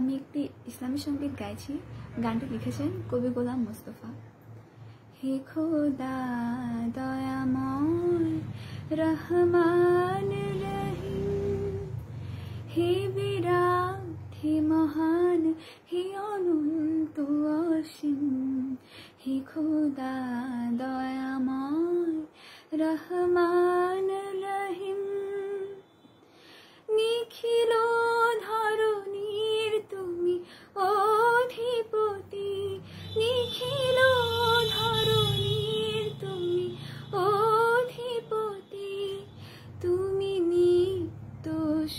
আমি একটি ইসলামী সঙ্গীত গাইছি। গানটি লিখেছেন কবি গোলাম মোস্তফা। হে খোদা দয়াময় রহমান রহিম, হে বিরাট, হে মহান, হে অনন্ত অসীম। হে খোদা দয়াময় রহমান রহিম, নিখিল ধরণীর তুমি অধিপতি, নিখিল ধরণীর তুমি অধিপতি। তুমি নিত্য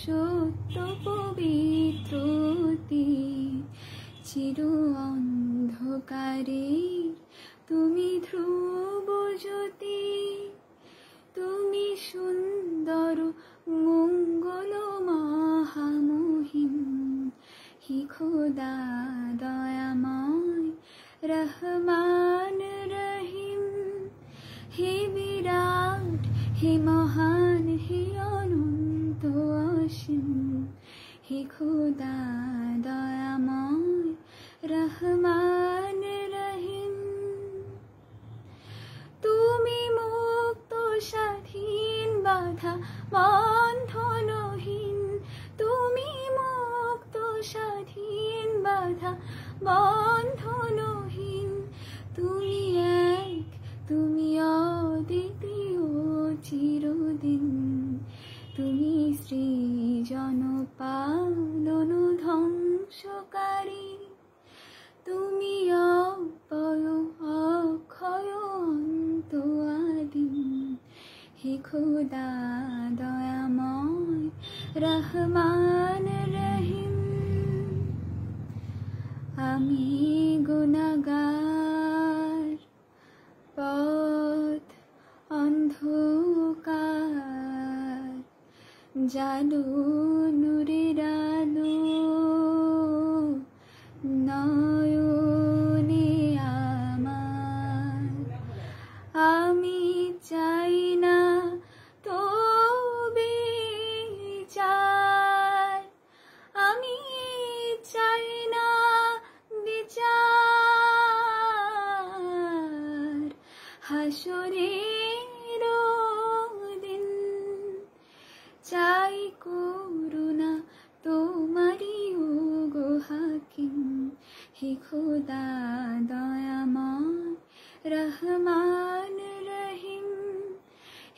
সত্য পবিত্রতি, চির অন্ধকারে তুমি ধ্রুব জ্যোতি। তুমি সুন্দর মঙ্গল মহামহিম, হে খোদা দয়াময় রহমান রহিম। হে বিরাট, হে মহান, হে অনন্ত অসীম। হে খোদা দয়াময় রহমান রহিম। তুমি মুক্ত স্বাধীন বাধা বন্ধনহীন, তুমি মুক্ত স্বাধীন বাধা বন্ধনহীন। তুমি এক, তুমি অদ্বিতীয় চিরদিন। তুমি সৃজন পালন ধ্বংসকারী, তুমি অপয় অক্ষয় অন্ত আদিম। হে খোদা দয়াময় রহমান রহিম। আমি গুনাহগার, পথ অন্ধকার, জালো নূরের আলো নয়নে আমার। আমি চাই না তবে বিচার, আমি চাই না বিচার। হাসরের দিন চাই করুণা তোমারি ওগো হাকিম। হে খোদা দয়াময় রহমান রহিম।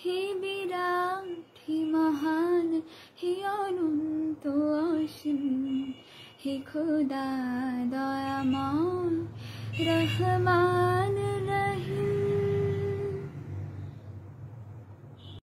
হে বিরাট, হে মহান, হে অনন্ত অসীম। হে খোদা দয়াময় রহমান